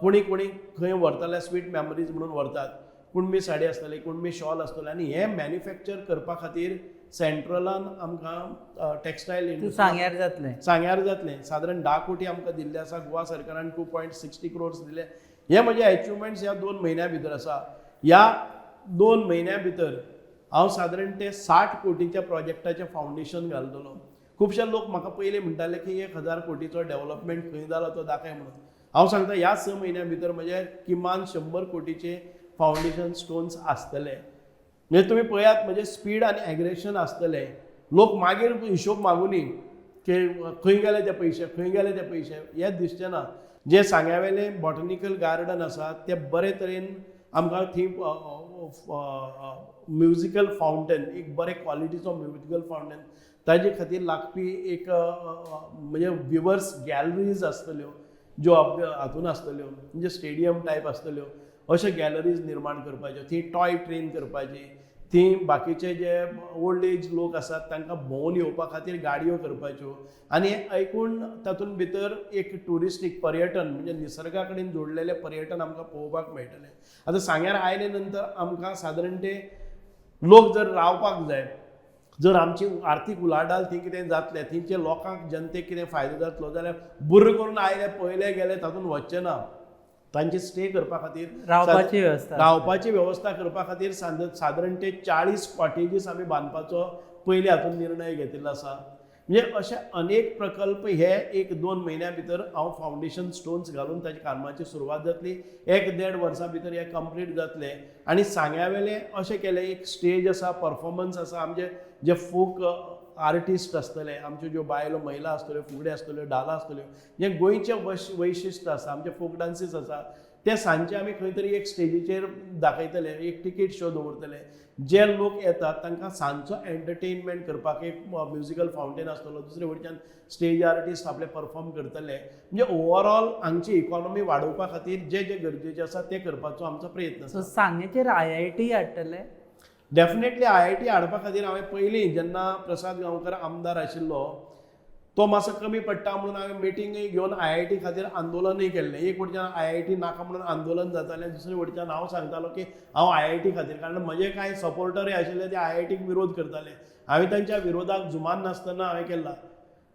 कोणी खंय व्हरताले स्वीट मॅमरीज म्हणून व्हरतात. कुणबी साडी आसतली, कुणबी शॉल आसतले, आनी हें मॅन्युफॅक्चर करपा खातीर सेंट्रलान आमकां टॅक्सटायल इंडस्ट्री सांग्यार जातलें. सादारण 10 कोटी आमकां दिल्ले आसा. गोवा सरकारान 2.60 crores दिले. हे म्हजे अचिवमेंट्स ह्या 2 म्हयन्या भितर आसा. ह्या 2 म्हयन्या भितर हांव सादारण ते 60 कोटीच्या प्रोजेक्टाचें फावंडेशन घालतलो. खुबशे लोक म्हाका पयलीं म्हणटाले की 1000 कोटीचो डेव्हलपमेंट खंय जालो तो दाखय म्हणून. हांव सांगता ह्या 6 म्हयन्या भितर म्हजे किमान 100 कोटीचे फावंडेशन स्टोन्स आसतले. म्हणजे तुमी पळयात म्हजे स्पीड आनी एग्रेशन आसतलें. लोक मागीर हिशोब मागुनी की खंय गेले ते पयशे, खंय गेले ते पयशे, हें दिसचें ना. जे सांग्यावेलें बॉटनिकल गार्डन आसा तें बरे तरेन आमकां थंय म्युजिकल फावंटन, एक बरे क्वॉलिटीचो म्युजिकल फावंटन, ताजे खातीर लागपी एक म्हणजे विवर्स गॅलरीज आसतल्यो ज्यो हातून आसतल्यो, म्हणजे स्टेडियम टायप आसतल्यो, अशे गॅलरीज निर्माण करपाच्यो. थंय टॉय ट्रेन करपाची, ती बाकीचे जे ओल्ड एज लोक आसात तांकां भोंवून येवपा खातीर गाडयो करपाच्यो आनी हें ऐकून तातूंत भितर एक ट्युरिस्टीक पर्यटन म्हणजे निसर्गा कडेन जोडलेलें पर्यटन आमकां पळोवपाक मेळटलें. आतां सांग्यार आयले नंतर आमकां सादारण ते लोक जर रावपाक जाय, जर आमची आर्थीक उलाढाल थंय कितें जातलें, थंयचे लोकांक जनतेक कितें फायदो जातलो जाल्यार बुर्र करून आयले पयले गेले तातूंत वचचे ना. तांचे स्टे करपा खातीर रावपाची वेवस्था करपा खातीर सादारण ते 40 कॉटेजीस आमी बांदपाचो पयलीं हातून निर्णय घेतिल्लो आसा. म्हणजे अशे अनेक प्रकल्प हे 1-2 म्हयन्या भितर हांव फावंडेशन स्टोन्स घालून ताची कामाची सुरवात जातली. 1-1.5 वर्सां भितर हे कंप्लीट जातले आनी सांग्यावेले अशें केलें एक स्टेज आसा, परफॉर्मन्स आसा, आमचे जे फोक आर्टिस्ट आसतले, आमच्यो ज्यो बायलो महिला आसतल्यो, फुगड्यो आसतल्यो, डाला आसतल्यो, जे गोंयचे वैशिश्ट आसा, आमचे फोक डान्सीस आसा, ते सांजचे आमी खंय तरी एक स्टेजीचेर दाखयतले, एक टिकेट शो दवरतले. जे लोक येतात तांकां सांजचो एंटरटेनमेंट करपाक एक म्युजिकल फावंटेन आसतलो, दुसरे वटेच्यान स्टेज आर्टिस्ट आपले परफॉर्म करतले. म्हणजे ओवरऑल हांगची इकॉनॉमी वाडोवपा खातीर जे जे गरजेचे आसा ते करपाचो आमचो प्रयत्न आसा.
सांगेचेर IIT हाडटले?
डेफिनेटली IIT हाडपा खातीर हांवें पयलीं जेन्ना प्रसाद गांवकर आमदार आशिल्लो तो मातसो कमी पडटा म्हणून हांवें मिटिंगूय घेवन IIT खातीर आंदोलनूय केल्लें. एक वटेच्यान IIT नाका म्हणून आंदोलन जातालें, दुसरे वटेच्यान हांव सांगतालो की हांव IIT खातीर, कारण म्हजे कांय सपोर्टरूय आशिल्ले ते IITक विरोध करताले. हांवें तांच्या विरोधाक जुमान नासतना हांवें केला,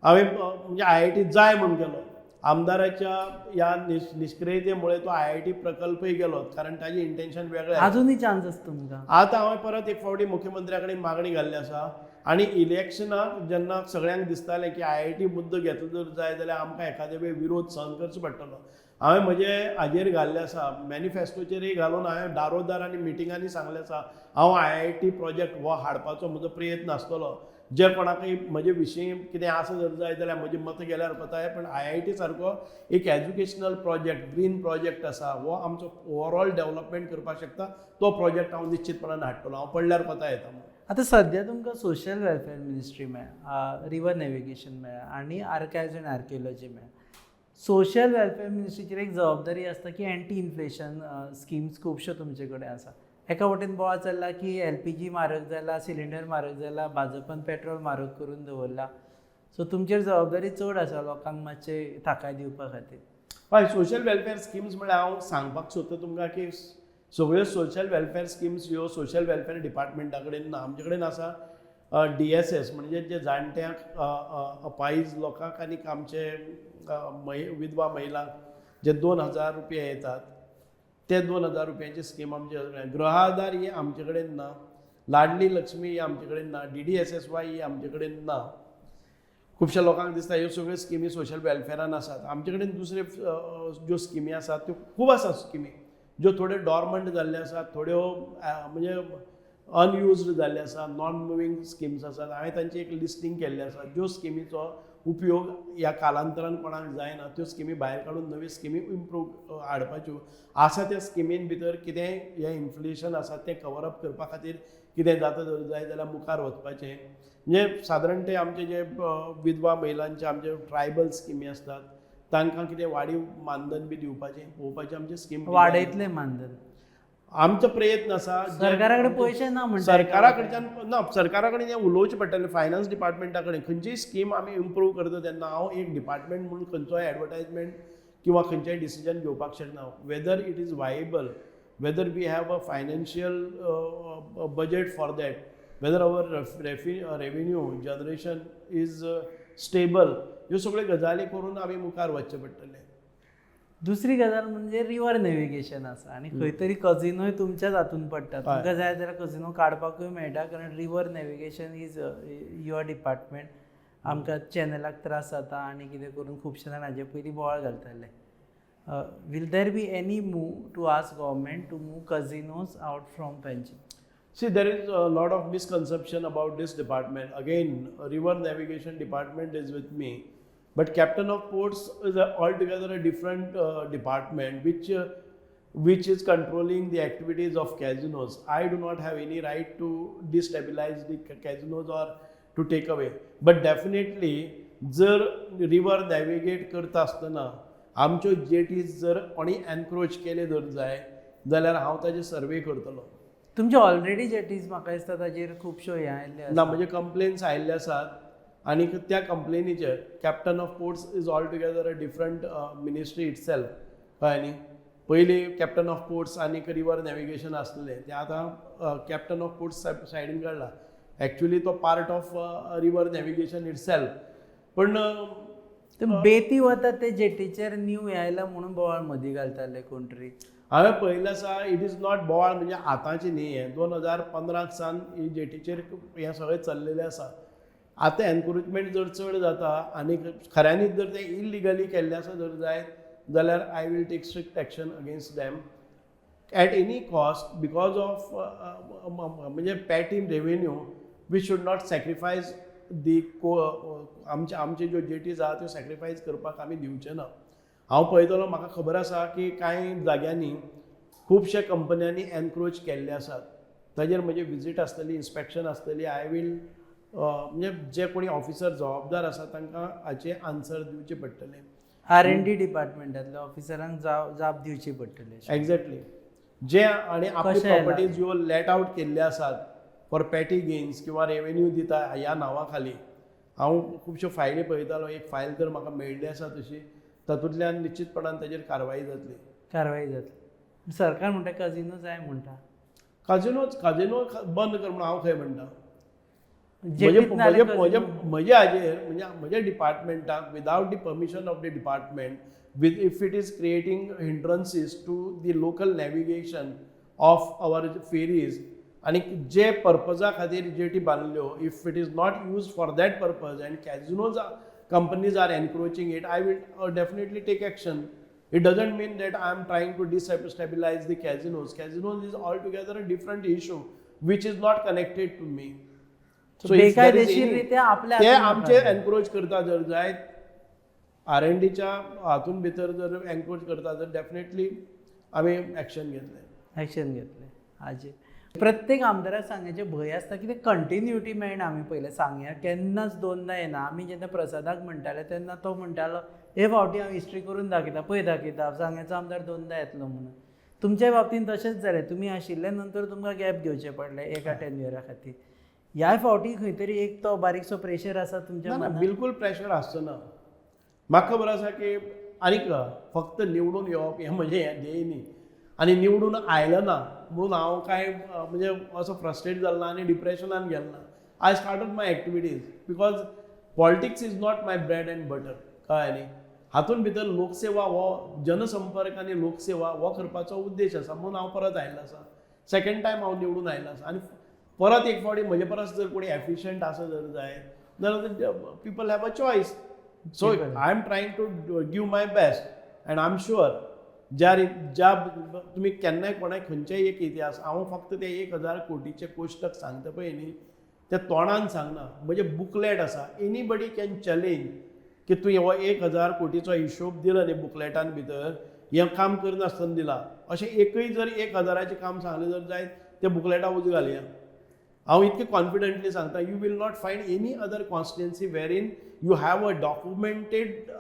हांवें म्हणजे IIT जाय म्हणून केलो. आमदाराच्या ह्या निष्क्रियतेमुळे तो IIT प्रकल्पय गेलो, कारण ताजी इंटेन्शन वेगळें.
अजूनही चान्स आसा तुमकां?
आतां हांवें परत एक फावटी मुख्यमंत्र्या कडेन मागणी घाल्ली आसा आनी इलेक्शनाक जेन्ना सगळ्यांक दिसतालें की IIT मुद्दो घेतलो जर जाय जाल्यार आमकां एखादे वेळ विरोध सहन करचो पडटलो, हांवें म्हजे हाजेर घाल्लें आसा, मॅनिफेस्टोचेरय घालून हांवें दारोदार आनी मिटिंगांनी सांगलें आसा हांव IIT प्रोजेक्ट हो हाडपाचो म्हजो प्रयत्न आसतलो. जे कोणाकय म्हजे विशीं कितें आसा जर जाय जाल्यार म्हजी मतां गेल्यार कोताय, पण IIT सारको एक एज्युकेशनल प्रोजेक्ट, ग्रीन प्रोजेक्ट आसा, हो आमचो ओवरऑल डेव्हलपमेंट करपाक शकता, तो प्रोजेक्ट हांव निश्चितपणान हाडटलो. हांव पडल्यार कोता येता.
आतां सद्या तुमकां सोशल वेलफेअर मिनिस्ट्री मेळ्ळा, रिवर नॅव्हिगेशन मेळ्ळा आनी आर्कायव्ज एंड आर्किओलॉजी मेळ्ळा. सोशल वेलफेअर मिनिस्ट्रीचेर एक जबाबदारी आसता की एंटी इन्फ्लेशन स्किम्स खुबश्यो तुमचे कडेन आसा. एका वटेन बोवाळ चल्ला की LPG म्हारग जाला, सिलिंडर म्हारग जाला, भाजपान पेट्रोल म्हारग करून दवरला. सो तुमचेर जबाबदारी चड आसा लोकांक मातशे थाकाय दिवपा खातीर.
हय, सोशल वेलफेअर स्किम्स म्हळ्यार हांव सांगपाक सोदता तुमकां की सगळ्यो सोशल वेलफेअर स्किम्स ह्यो सोशल वेलफेअर डिपार्टमेंटा कडेन ना. आमचे कडेन आसा DSS म्हणजे जे जाणट्यांक अपायज लोकांक आनी आमचे विधवा महिलांक जे 2000 रुपया येतात ते 2000 रुपयांची स्कीम आमचे कडेन. गृह आधार ही आमचे कडेन ना, लाडली लक्ष्मी ही आमचे कडेन ना, DDSSY ही आमचे कडेन ना. खुबश्या लोकांक दिसता ह्यो सगळ्यो स्किमी सोशल वेलफेअरान आसात. आमचे कडेन दुसरे ज्यो स्किमी आसात त्यो खूब आसात स्किमी, ज्यो थोड्यो डॉर्मंट जाल्ल्यो आसात, थोड्यो म्हणजे अनयुज्ड जाल्ले आसा, नॉन मुवींग स्किम्स आसात. हांवें तांची एक लिस्टिंग केल्लें आसा. ज्यो स्किमीचो उपयोग ह्या कालांतरान कोणाक जायना त्यो स्किमी भायर काडून नव्यो स्किमी इम्प्रूव हाडपाच्यो आसा. त्या स्किमीन भितर कितें हें इन्फ्लेशन आसा तें कवर अप करपा खातीर कितें जाता जर जाय जाल्यार मुखार वचपाचें. म्हणजे सादारण ते आमचे जे विधवा महिलांचे आमचे ट्रायबल स्किमी आसतात तांकां कितें वाडीव मानधन बी दिवपाचें पळोवपाचें आमचे स्कीम
वाडयतले मानधन.
आमचो प्रयत्न आसा.
सरकारा कडेन पयशे ना म्हणटा.
सरकारा कडच्यान ना, सरकारा कडेन हें उलोवचें पडटलें. फायनान्स डिपार्टमेंटा कडेन खंयचीय स्कीम आमी इम्प्रूव करता तेन्ना हांव एक डिपार्टमेंट म्हणून खंयचोय एडवर्टायजमेंट किंवा खंयचेंय डिसिजन घेवपाक शकना. Whether it is viable, whether we have a financial budget for that, whether our revenue generation is stable, ह्यो सगळ्यो गजाली करून आमी मुखार वचचें पडटलें.
दुसरी गजाल म्हणजे रिवर नॅव्हिगेशन आसा आनी खंय तरी कजिनोय तुमच्याच हातून पडटा. तुमकां जाय जाल्यार कजिनो काडपाकूय मेळटा, कारण river navigation is your department. आमकां चॅनलाक त्रास जाता आनी कितें करून खुबशे जाण हाजे पयलीं बोवाळ घालताले. Will there be any move to ask government to move casinos out from pension?
See, there is a lot of misconception about this department. Again, river navigation department is with me, but captain of ports is altogether a different department which is controlling the activities of casinos. I do not have any right to destabilize the casinos or to take away. But definitely, जर river navigate करता आसतना आमच्यो जेटीज जर कोणी encroach केले जर जाय जाल्यार हांव ताजे सर्वे करतलो.
तुमचे ऑलरेडी जेटीज म्हाका दिसता ताजेर खुबश्यो हे आयल्ले
ना
आसा.
म्हणजे कंप्लेन्स आयिल्ले आसात आनी त्या कंप्लेनीचेर captain of ports is altogether a different ministry itself कळ्ळें न्ही. पयलीं कॅप्टन ऑफ पोर्ट्स आनी रिवर नॅविगेशन आसलेलें तें आतां कॅप्टन ऑफ पोर्ट्स सायडीन काडला. एक्चुअली तो part of river navigation it self. पण
बेती वता ते जेटीचेर न्यू हे आयला म्हणून बोवाळ मदीं घालताले कोण तरी.
हांवें पळयल्लें आसा इट इज नॉट बोवाळ म्हणजे आतांची न्ही हें 2015 सावन ही जेटीचेर हें सगळें चल्लेलें आसा. आतां एनकरेजमेंट जर चड जाता आनी खऱ्यांनीच जर तें इलिगली केल्लें आसा जर जायत जाल्यार I will take strict action against them at any cost because of म्हणजे pat in revenue we should not sacrifice the आमचे ज्यो जेटीज आहा त्यो सॅक्रिफायज करपाक आमी दिवचे ना. हांव पळयतलो म्हाका खबर आसा की कांय जाग्यांनी खुबशे कंपन्यांनी एनक्रोच केल्ले आसात. ताजेर म्हजी विजीट आसतली, इन्स्पेक्शन आसतली. आय वील म्हणजे जे कोणी ऑफिसर जबाबदार आसा तांकां हाचे आन्सर दिवचे पडटले.
R&D डिपार्टमेंटांतल्या ऑफिसरांक जाप दिवची पडटली.
एक्झॅक्टली. जे आनी आपली
कशें येला?
प्रॉपर्टीज ज्यो लेट आउट केल्ले आसात फॉर पॅटी गेन्स किंवा रेवेन्यू दिता ह्या नांवा खाली हांव खुबश्यो फायली पळयतालो. एक फायल तर म्हाका मेळ्ळी आसा तशी. तातूंतल्यान निश्चितपणान ताजेर कारवाई जातली.
कारवाई जातली. सरकार म्हणटा कजिनो जाय म्हणटा.
काजिनो बंद कर म्हणून हांव खंय म्हणटा.
जेटींत नाल्यार casino.
म्हजे हाजेर म्हणजे म्हज्या डिपार्टमेंटाक without the permission of the department with if it is creating hindrances to the local navigation of our ferries आनी जे पर्पजा खातीर जेटी बांदल्यो if it is not use for that purpose and casinos companies are encroaching it, I will definitely take action. It doesn't mean that I am trying to destabilize the casinos. Casinos is altogether a different issue which is not connected to me. So
बेकायदेशीररित्या आपल्या
ते
हातून
आमचे
करतात.
Encroach करता जर जायत R&Dच्या हातून भितर जर एनक्रोच करता जर डेफिनेटली आमी एक्शन घेतले.
एक्शन घेतले हाजे. प्रत्येक आमदाराक सांग्याचे भंय आसता की ते कंटिन्युटी मेळना. आमी पयलें सांग्या केन्नाच दोनदा येना. आमी जेन्ना प्रसादाक म्हणटाले तेन्ना तो म्हणटालो हे फावटी हांव हिस्ट्री करून दाखयता पळय दाखयता सांग्याचो आमदार दोनदा येतलो म्हणून. तुमच्या बाबतींत तशेंच जालें. तुमी आशिल्ले नंतर तुमकां गॅप घेवचें पडलें एका टेन्युरा खातीर. ह्या फावटी खंय तरी एक तो बारीकसो प्रेशर आसा तुमच्या मनांत.
बिलकुल प्रेशर आसचो ना. म्हाका खबर आसा की आनीक फक्त निवडून येवप हें म्हजें हें ध्येय न्ही. आनी निवडून आयलं ना म्हणून हांव कांय म्हणजे असो फ्रस्ट्रेट जालो ना आनी डिप्रेशनान गेलो ना. I started my activities because politics is not my bread end butter कळ्ळें न्ही. हातूंत भितर लोकसेवा हो जनसंपर्क आनी लोकसेवा हो करपाचो उद्देश आसा म्हणून हांव परत आयिल्लो आसा. सेकंड टायम हांव निवडून आयिल्लो आसा आनी परत एक फावटी म्हजे परस जर कोणी एफिशियंट आसा जर जायत जाल्यार people have a choice. So I am trying to give my best and I am sure ज्या तुम्ही केन्नाय कोणाक खंयचेय एक इतिहास हांव फक्त ते 1000 कोटीचे कोश्टक सांगता पळय न्ही ते तोंडान सांगना. म्हणजे बुकलेट आसा. एनीबडी कॅन चॅलेंज की तूं हो 1000 कोटीचो हिशोब दिलो न्ही बुकलेटान भितर हें काम करनासतना दिला अशें एकय जर 1000चे काम सांगलें जर जायत ते बुकलेटा उजो घालया. हांव इतकें कॉन्फिडंटली सांगता you will not find any other constituency where in you have a documented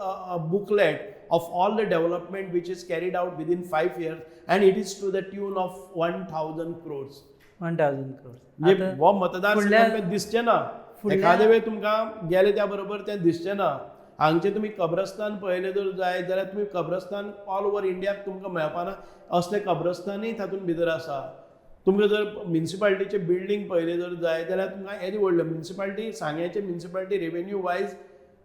booklet of all the development which is carried out within 5 years and it is to the tune of 1000 crores.
1000 crores.
म्हणजे हो मतदार संघात दिसचे ना. एखादे वेळ तुमकां गेले त्या बरोबर तें दिसचें ना. हांगचे तुमी कब्रस्तान पळयले जर जाय जाल्यार तुमी कब्रस्तान ऑल ओवर इंडियाक तुमकां मेळपाना असले कब्रस्तानूय तातूंत भितर आसा. तुमकां जर म्युनिसिपालिटीचे बिल्डींग पळयले जर जाय जाल्यार तुमकां येदी व्हडले म्युनिसिपालिटी सांग्याचे म्युनिसिपालिटी रेवेन्यू वायज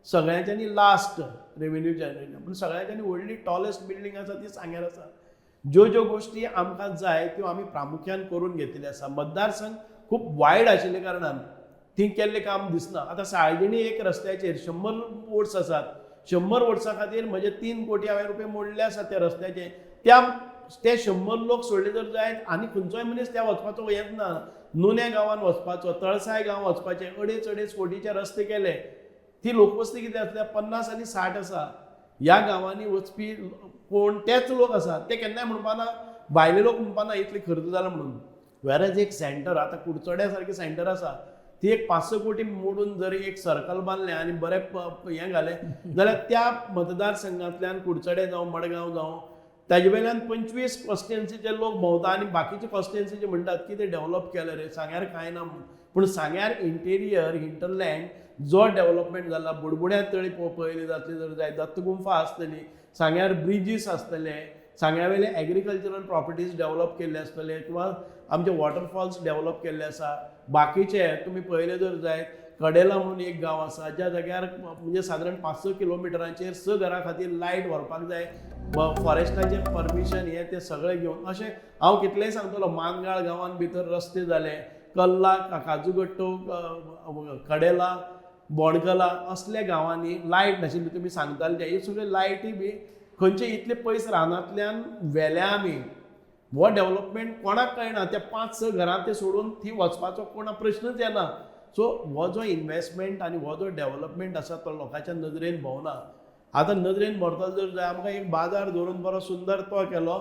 सगळ्यांच्यांनी लास्ट रेवेन्यू जनरेशन पूण सगळ्यांच्यांनी व्हडली टॉलेस्ट बिल्डींग आसा ती सांग्यार आसा. ज्यो गोश्टी आमकां जाय त्यो आमी प्रामुख्यान करून घेतिल्ले आसा. मतदारसंघ खूब वायड आशिल्ले कारणान थंय केल्लें काम दिसना. आतां साळजिणी एक रस्त्याचेर 100 वोट्स आसात. 100 वोट्सा खातीर म्हजे 3 कोटी हांवें रुपये मोडले आसात त्या रस्त्याचे. ते 100 लोक सोडले जर जायत आनी खंयचोय मनीस त्या वचपाचो येत ना. नुन्या गांवान वचपाचो, तळसाय गांव वचपाचें 2.5 कोटीचे रस्ते केले. ती लोकवस्ती कितें आसल्या 50 आनी 60 आसा. ह्या गांवांनी वचपी कोण तेच लोक आसात. ते केन्नाय म्हणपाना भायले लोक म्हणपाना इतले खर्च जाला म्हणून. वेरएज एक सेंटर आतां कुडचड्या सारकें सेंटर आसा ती एक 500 कोटी मोडून जर एक सर्कल बांदलें आनी बरें हें घालें जाल्यार त्या मतदारसंघांतल्यान कुडचडे जावं मडगांव जावं ताजे वयल्यान 25 कॉन्स्टिट्युएन्सीचे लोक भोंवता आनी बाकीचे कॉन्स्टिट्युएन्सीचे म्हणटात की ते डेव्हलप केले रे, सांग्यार कांय ना म्हणून. पूण सांग्यार इंटेरियर हिंटरलँड जो डेव्हलपमेंट जाला, बुडबुड्या तळी पळयली जातली जर जायत, दत्त गुंफा आसतली, सांग्यार ब्रिजीस आसतले, सांग्यावेले एग्रीकल्चरल प्रॉपर्टीज डेव्हलप केल्ले आसतले किंवा आमचे वॉटरफॉल्स डेव्हलप केल्ले आसा. बाकीचे तुमी पळयले जर जायत, कडेला म्हणून एक गांव आसा ज्या जाग्यार म्हणजे सादारण 5-6 किलोमिटरांचेर 6 घरां खातीर लायट व्हरपाक जाय, फॉरेस्टाचें परमिशन हें तें सगळें घेवन. अशें हांव कितलेंय सांगतलो, मानगाळ गांवांत भितर रस्ते जाले, कल्ला, काजूगट्टो, कडेला, बोणकला असल्या गांवांनी लायट नाशिल्ली. तुमी सांगताले ते ह्यो सगळ्यो लायटी बी खंयचे इतले पयस रानांतल्यान व्हेल्या आमी. हो डेव्हलपमेंट कोणाक कळना, त्या 5-6 घरां ते सोडून थंय वचपाचो कोणा प्रश्नच येना. सो हो जो इन्वेस्टमेंट आनी हो जो डेव्हलपमेंट आसा तो लोकांच्या नदरेन भोवना. आतां नदरेन भरतलो जर जाय आमकां एक बाजार धरून बरो सुंदर तो केलो,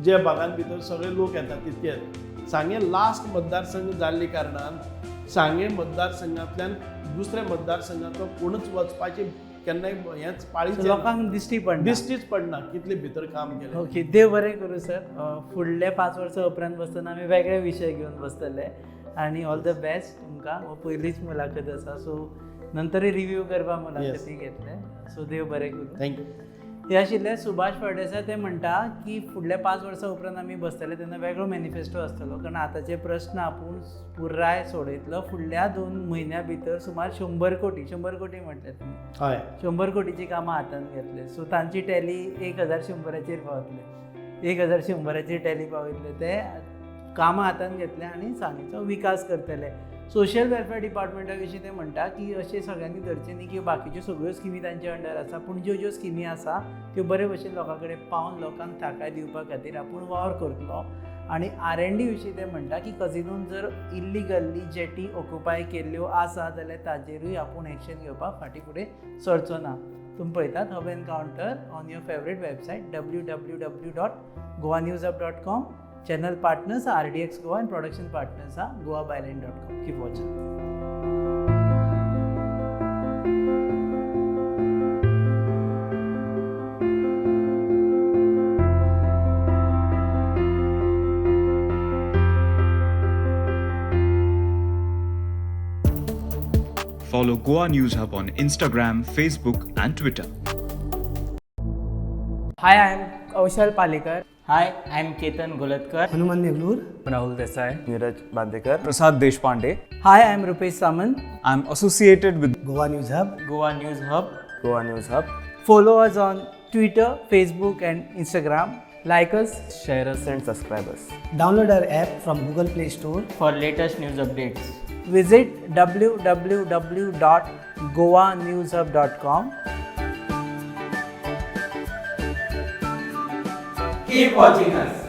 जे भागांत भितर सगळे लोक येतात तितकेच. सांगे लास्ट मतदारसंघ जाल्ले कारणान सांगे मतदारसंघांतल्यान दुसऱ्या मतदारसंघाचो कोणूच वचपाची केन्नाय हेंच पाळीच
लोकांक
दिश्टीच पडना कितले भितर काम केलें.
ओके, देव बरें करूं सर. फुडले 5 वर्सां उपरांत बसतना आमी वेगळे विशय घेवन बसतले आनी ऑल द बेस्ट तुमकां. हो पयलीच मुलाखत आसा, सो नंतरूय रिव्यू करपा मुलाखती घेतले. सो देव बरें करूं.
थँक्यू.
हे आशिल्ले सुभाष फळदेसाय. ते म्हणटा की फुडल्या 5 वर्सां उपरांत आमी बसतले तेन्ना वेगळो मॅनिफेस्टो आसतलो, कारण आतांचे प्रश्न आपूण पुराय सोडयतलो. फुडल्या 2 म्हयन्या भितर सुमार 100 कोटी म्हटले तुमी,
हय
100 कोटीची कामां हातांत घेतले. सो तांची टॅली 1100चेर पावतले, 1100चेर टॅली पावयतले. ते कामां हातांत घेतले आनी सांगेचो विकास करतले. सोशल वेलफेअर डिपार्टमेंटा विशीं ते म्हणटा की अशें सगळ्यांनी धरचें न्ही की बाकीच्यो सगळ्यो स्किमी तांचे अंडर आसा, पूण ज्यो स्किमी आसा त्यो बरे भशेन लोकां कडेन पावन लोकांक थाकाय दिवपा खातीर आपूण वावर करतलो. आनी R&D विशीं ते म्हणटा की कजिनोन जर इल्लिगल्ली जेटी ऑक्युपाय केल्ल्यो आसा जाल्यार ताजेरूय आपूण एक्शन घेवपाक फाटीं फुडें सरचो ना. तुमी पळयतात hub encounter on your favourite website www.goanewshub.com. Channel partners are RDX Goa and production partners are goabyline.com. Keep watching.
Follow Goa News Hub on Instagram, Facebook and Twitter.
Hi, I am Kaushal Palekar.
Hi, I am Ketan Golatkar.
Hanuman Neglur,
Rahul Desai,
Neeraj Bandekar,
Prasad Deshpande.
Hi, I am Rupesh Samant.
I'm associated with
Goa news hub.
Goa News Hub.
Goa news hub.
Follow us on Twitter, Facebook and Instagram. Like us.
Share us
and subscribe us.
Download our app from Google Play Store.
for latest news updates.
Visit www.goanewshub.com.
Keep watching us.